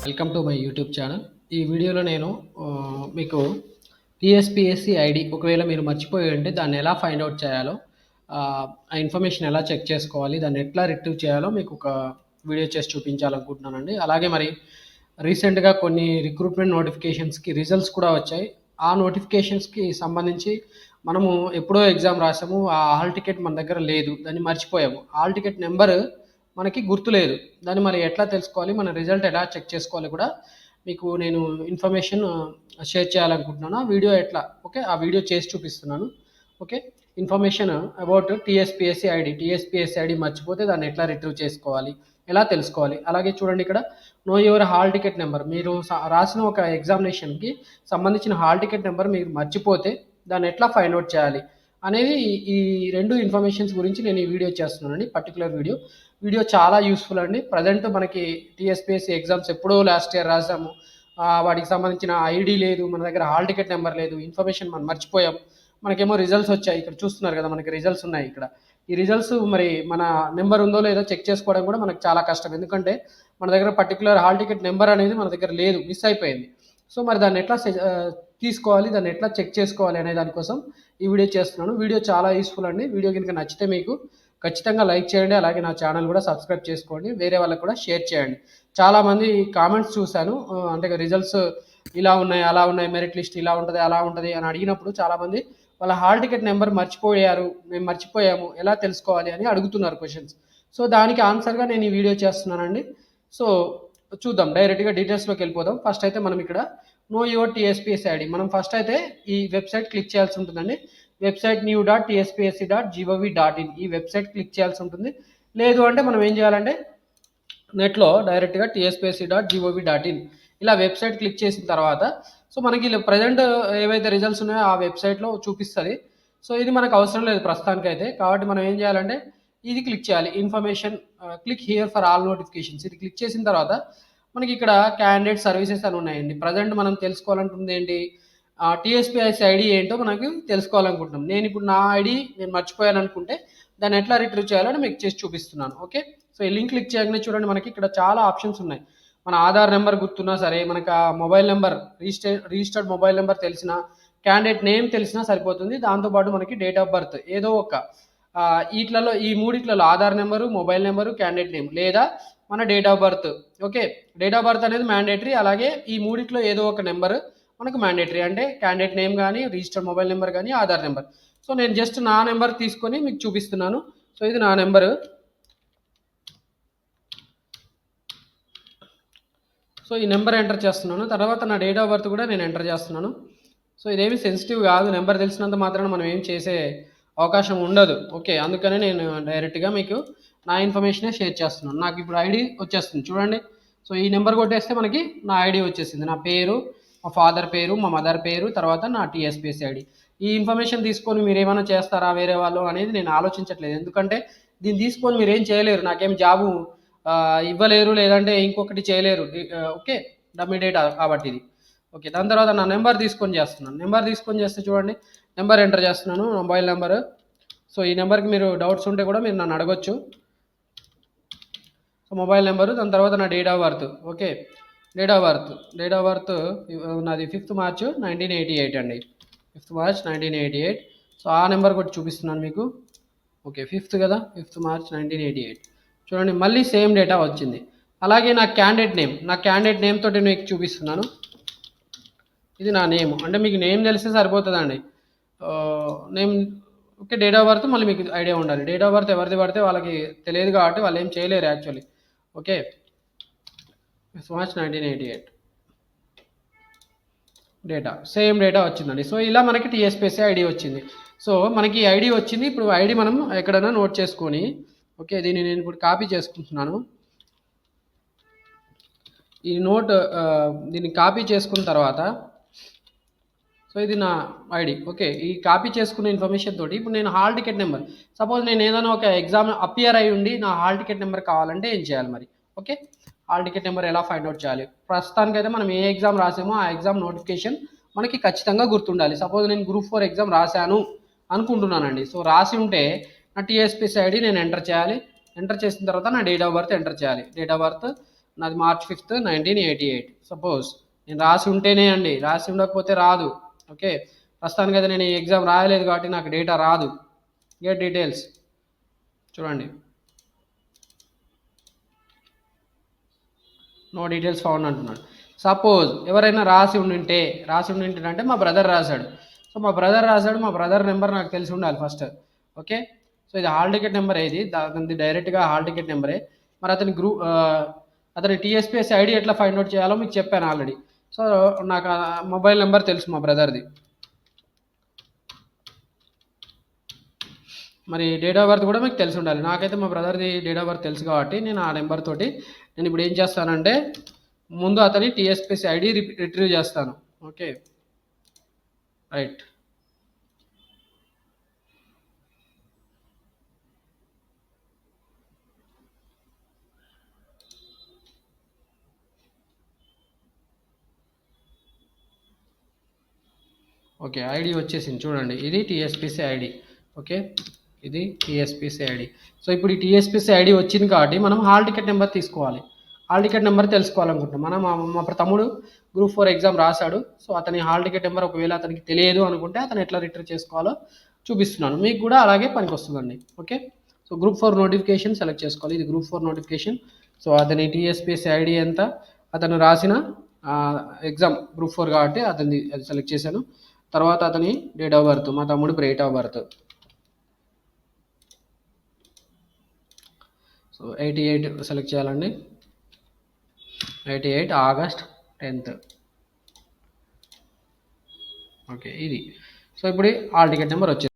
Welcome to my YouTube channel. ఈ వీడియోలో నేను మీకు టీఎస్పీఎస్సీ ఐడి ఒకవేళ మీరు మర్చిపోయి ఉంటే దాన్ని ఎలా ఫైండ్ అవుట్ చేయాలో, ఆ ఇన్ఫర్మేషన్ ఎలా చెక్ చేసుకోవాలి, దాన్ని ఎట్లా రిట్రీవ్ చేయాలో మీకు ఒక వీడియో చేసి చూపించాలనుకుంటున్నానండి. అలాగే మరి రీసెంట్గా కొన్ని రిక్రూట్మెంట్ నోటిఫికేషన్స్కి రిజల్ట్స్ కూడా వచ్చాయి. ఆ నోటిఫికేషన్స్కి సంబంధించి మనము ఎప్పుడో ఎగ్జామ్ రాసాము, ఆ హాల్ టికెట్ మన దగ్గర లేదు, దాన్ని మర్చిపోయాము. హాల్ టికెట్ నెంబర్ మనకి గుర్తులేదు. దాన్ని మరి ఎట్లా తెలుసుకోవాలి, మన రిజల్ట్ ఎలా చెక్ చేసుకోవాలి కూడా మీకు నేను ఇన్ఫర్మేషన్ షేర్ చేయాలనుకుంటున్నాను. ఆ వీడియో ఎట్లా ఓకే, ఆ వీడియో చేసి చూపిస్తున్నాను. Okay, information about TSPSC ID. TSPSC ID మర్చిపోతే దాన్ని ఎట్లా రిట్రీవ్ చేసుకోవాలి, ఎలా తెలుసుకోవాలి. అలాగే చూడండి, ఇక్కడ know your hall ticket number. మీరు రాసిన ఒక ఎగ్జామినేషన్కి సంబంధించిన హాల్ టికెట్ నెంబర్ మీరు మర్చిపోతే దాన్ని ఎట్లా ఫైండ్ అవుట్ చేయాలి అనేది ఈ రెండు ఇన్ఫర్మేషన్స్ గురించి నేను ఈ వీడియో చేస్తున్నానండి. పర్టికులర్ వీడియో చాలా యూస్ఫుల్ అండి. ప్రజెంట్ మనకి టీఎస్పీఎస్సీ ఎగ్జామ్స్ ఎప్పుడో లాస్ట్ ఇయర్ రాసాము, వాటికి సంబంధించిన ఐడి లేదు, మన దగ్గర హాల్ టికెట్ నెంబర్ లేదు, ఇన్ఫర్మేషన్ మనం మర్చిపోయాం. మనకేమో రిజల్ట్స్ వచ్చాయి, ఇక్కడ చూస్తున్నారు కదా, మనకి రిజల్ట్స్ ఉన్నాయి. ఇక్కడ ఈ రిజల్ట్స్ మరి మన నెంబర్ ఉందో లేదో చెక్ చేసుకోవడం కూడా మనకు చాలా కష్టం. ఎందుకంటే మన దగ్గర పర్టికులర్ హాల్ టికెట్ నెంబర్ అనేది మన దగ్గర లేదు, మిస్ అయిపోయింది. సో మరి దాన్ని ఎట్లా తీసుకోవాలి, దాన్ని ఎట్లా చెక్ చేసుకోవాలి అనే దానికోసం ఈ వీడియో చేస్తున్నాను. వీడియో చాలా యూస్ఫుల్ అండి. వీడియో కనుక నచ్చితే మీకు ఖచ్చితంగా లైక్ చేయండి. అలాగే నా ఛానల్ కూడా సబ్స్క్రైబ్ చేసుకోండి, వేరే వాళ్ళకి కూడా షేర్ చేయండి. చాలామంది కామెంట్స్ చూశాను, అంటే రిజల్ట్స్ ఇలా ఉన్నాయి, అలా ఉన్నాయి, మెరిట్ లిస్ట్ ఇలా ఉంటుంది, అలా ఉంటుంది అని అడిగినప్పుడు చాలామంది వాళ్ళ హాల్ టికెట్ నెంబర్ మర్చిపోయారు, మేము మర్చిపోయాము, ఎలా తెలుసుకోవాలి అని అడుగుతున్నారు క్వశ్చన్స్. సో దానికి ఆన్సర్గా నేను ఈ వీడియో చేస్తున్నానండి. సో చూద్దాం, డైరెక్ట్గా డీటెయిల్స్లోకి వెళ్ళిపోదాం. ఫస్ట్ అయితే మనం ఇక్కడ నో యువర్ టీఎస్పీఎస్సీ ఐడి, మనం ఫస్ట్ అయితే ఈ వెబ్సైట్ క్లిక్ చేయాల్సి ఉంటుందండి. వెబ్సైట్ new.tspsc.gov.in, ఈ వెబ్సైట్ క్లిక్ చేయాల్సి ఉంటుంది. లేదు అంటే మనం ఏం చేయాలంటే నెట్లో డైరెక్ట్గా tspsc.gov.in ఇలా వెబ్సైట్ క్లిక్ చేసిన తర్వాత సో మనకి ఇలా ప్రజెంట్ ఏవైతే రిజల్ట్స్ ఉన్నాయో ఆ వెబ్సైట్లో చూపిస్తుంది. సో ఇది మనకు అవసరం లేదు ప్రస్తుతానికైతే, కాబట్టి మనం ఏం చేయాలంటే ఇది క్లిక్ చేయాలి. Information click here for all notifications, ఇది క్లిక్ చేసిన తర్వాత మనకి ఇక్కడ క్యాండిడేట్ సర్వీసెస్ అని ఉన్నాయండి. ప్రజెంట్ మనం తెలుసుకోవాలంటుంది ఏంటి, టీఎస్పీఎస్సీ ఐడి ఏంటో మనకు తెలుసుకోవాలనుకుంటున్నాం. నేను ఇప్పుడు నా ఐడి నేను మర్చిపోయాను అనుకుంటే దాన్ని ఎట్లా రిట్రీవ్ చేయాలని మీకు చేసి చూపిస్తున్నాను. ఓకే, సో ఈ లింక్ క్లిక్ చేయగానే చూడండి, మనకి ఇక్కడ చాలా ఆప్షన్స్ ఉన్నాయి. మన ఆధార్ నెంబర్ గుర్తున్నా సరే, మనకు ఆ mobile number registered mobile number తెలిసిన, క్యాండిడేట్ నేమ్ తెలిసినా సరిపోతుంది. దాంతోపాటు మనకి డేట్ ఆఫ్ బర్త్ ఏదో ఒక వీటిలలో ఈ మూడిట్లలో Aadhaar number, mobile number, candidate name లేదా మన date of birth. Okay, date of birth అనేది మ్యాండేటరీ. అలాగే ఈ మూడిట్లో ఏదో ఒక నెంబర్ మనకు మ్యాండేటరీ, అంటే క్యాండిడేట్ నేమ్ కానీ, రిజిస్టర్డ్ మొబైల్ నెంబర్ కానీ, ఆధార్ నెంబర్. సో నేను జస్ట్ నా నెంబర్ తీసుకొని మీకు చూపిస్తున్నాను. సో ఇది నా నెంబరు. సో ఈ నెంబర్ ఎంటర్ చేస్తున్నాను. తర్వాత నా డేట్ ఆఫ్ బర్త్ కూడా నేను ఎంటర్ చేస్తున్నాను. సో ఇదేమి సెన్సిటివ్ కాదు, నెంబర్ తెలిసినంత మాత్రాన మనం ఏం చేసే అవకాశం ఉండదు. ఓకే, అందుకనే నేను డైరెక్ట్గా మీకు నా ఇన్ఫర్మేషనే షేర్ చేస్తున్నాను. నాకు ఇప్పుడు ఐడి వచ్చేస్తుంది చూడండి. సో ఈ నెంబర్ కొట్టేస్తే మనకి నా ఐడి వచ్చేసింది. నా పేరు, మా ఫాదర్ పేరు, మా మదర్ పేరు, తర్వాత నా టీఎస్పీఎస్సీ ఐడి. ఈ ఇన్ఫర్మేషన్ తీసుకొని మీరు ఏమైనా చేస్తారా వేరే వాళ్ళు అనేది నేను ఆలోచించట్లేదు. ఎందుకంటే దీన్ని తీసుకొని మీరు ఏం చేయలేరు, నాకేం జాబు ఇవ్వలేరు, లేదంటే ఇంకొకటి చేయలేరు. ఓకే, డమ్మీ డేటా కాబట్టి ఇది. ఓకే, దాని తర్వాత నా నెంబర్ తీసుకొని చేస్తున్నాను. నెంబర్ తీసుకొని చేస్తే చూడండి, నెంబర్ ఎంటర్ చేస్తున్నాను, మొబైల్ నెంబర్. సో ఈ నెంబర్కి మీరు డౌట్స్ ఉంటే కూడా మీరు నన్ను అడగొచ్చు. సో మొబైల్ నెంబరు, దాని తర్వాత నా date of birth. Okay, date of birth నాది 5th March 1988 అండి. 5th March 1988. సో ఆ నెంబర్ కూడా చూపిస్తున్నాను మీకు. ఓకే, 5th కదా, 5th March 1988. చూడండి, మళ్ళీ సేమ్ డేటా వచ్చింది. అలాగే నా క్యాండిడేట్ నేమ్ తోటి మీకు చూపిస్తున్నాను. ఇది నా నేమ్, అంటే మీకు నేమ్ తెలిస్తే సరిపోతుందండి. Name okay, date of birth మళ్ళీ మీకు ఐడియా ఉండాలి. డేట్ ఆఫ్ బర్త్ ఎవరిది పడితే వాళ్ళకి తెలియదు కాబట్టి వాళ్ళు ఏం చేయలేరు actually. Okay, March 1988 data, same data వచ్చిందండి. సో ఇలా మనకి టీఎస్పీఎస్సీ ఐడి వచ్చింది. సో మనకి ఐడి వచ్చింది. ఇప్పుడు ఐడి మనం ఎక్కడైనా నోట్ చేసుకొని, ఓకే, దీన్ని నేను ఇప్పుడు కాపీ చేసుకుంటున్నాను. ఈ దీన్ని కాపీ చేసుకున్న తర్వాత సో ఇది నా ఐడి. ఓకే, ఈ కాపీ చేసుకున్న ఇన్ఫర్మేషన్ తోటి ఇప్పుడు నేను హాల్ టికెట్ నెంబర్, సపోజ్ నేను ఏదైనా ఒక ఎగ్జామ్ అపియర్ అయి ఉండి నా హాల్ టికెట్ నెంబర్ కావాలంటే ఏం చేయాలి మరి? ఓకే, హాల్ టికెట్ నెంబర్ ఎలా ఫైండ్ అవుట్ చేయాలి? ప్రస్తుతానికైతే మనం ఏ ఎగ్జామ్ రాసామో ఆ ఎగ్జామ్ నోటిఫికేషన్ మనకి ఖచ్చితంగా గుర్తుండాలి. సపోజ్ నేను గ్రూప్ 4 ఎగ్జామ్ రాశాను అనుకుంటున్నానండి. సో రాసి ఉంటే నా టీఎస్పీఎస్సీ ఐడి నేను ఎంటర్ చేయాలి. ఎంటర్ చేసిన తర్వాత నా డేట్ ఆఫ్ బర్త్ ఎంటర్ చేయాలి. డేట్ ఆఫ్ బర్త్ నాది మార్చ్ 5th 1988. సపోజ్ నేను రాసి ఉంటేనే అండి, రాసి ఉండకపోతే రాదు. ఓకే, ప్రస్తుతానికి అయితే నేను ఈ ఎగ్జామ్ రాయలేదు కాబట్టి నాకు డేటా రాదు. గెట్ డీటెయిల్స్ చూడండి, నో డీటెయిల్స్ ఫౌండ్ అంటున్నాడు. సపోజ్ ఎవరైనా రాసి ఉండింటే అంటే మా బ్రదర్ రాశాడు. సో మా బ్రదర్ నెంబర్ నాకు తెలిసి ఉండాలి ఫస్ట్. ఓకే, సో ఇది హాల్ టికెట్ నెంబర్ ఏది, దాని డైరెక్ట్గా హాల్ టికెట్ నెంబరే. మరి అతని టీఎస్పీఎస్సీ ఐడి ఎట్లా ఫైండ్ అవుట్ చేయాలో మీకు చెప్పాను ఆల్రెడీ. సో నాకు మొబైల్ నెంబర్ తెలుసు మా బ్రదర్ది. మరి డేట్ ఆఫ్ బర్త్ కూడా మీకు తెలిసి ఉండాలి. నాకైతే మా బ్రదర్ది డేట్ ఆఫ్ బర్త్ తెలుసు కాబట్టి నేను ఆ నెంబర్ తోటి నేను ఇప్పుడు ఏం చేస్తానంటే ముందు అతని టీఎస్పీఎస్సీ ఐడి రిట్రీవ్ చేస్తాను. Okay, right. ఓకే, ఐడి వచ్చేసింది చూడండి, ఇది టీఎస్పీసీ ఐడి. ఓకే, ఇది టీఎస్పీసీ ఐడి. సో ఇప్పుడు ఈ టీఎస్పీసీ ఐడి వచ్చింది కాబట్టి మనం హాల్ టికెట్ నెంబర్ తీసుకోవాలి. హాల్ టికెట్ నెంబర్ తెలుసుకోవాలనుకుంటున్నాం మనం. మా తమ్ముడు గ్రూప్ 4 ఎగ్జామ్ రాశాడు. సో అతని హాల్ టికెట్ నెంబర్ ఒకవేళ అతనికి తెలియదు అనుకుంటే అతను ఎట్లా రిట్రీవ్ చేసుకోవాలో చూపిస్తున్నాను. మీకు కూడా అలాగే పనికి వస్తుందండి. Okay, so group 4 notification select చేసుకోవాలి. ఇది గ్రూప్ 4 నోటిఫికేషన్. సో అతని టీఎస్పీఎస్సీ ఐడి ఎంత, అతను రాసిన ఎగ్జామ్ గ్రూప్ 4 కాబట్టి అతన్ని అది సెలెక్ట్ చేశాను. తర్వాత అతని డేట్ ఆఫ్ బర్త్, మా తమ్ముడి date of birth. So 88 select చేయాలండి, 88 ఆగస్ట్ 10th. ఓకే, ఇది. సో ఇప్పుడు హాల్ టికెట్ నెంబర్ వచ్చింది.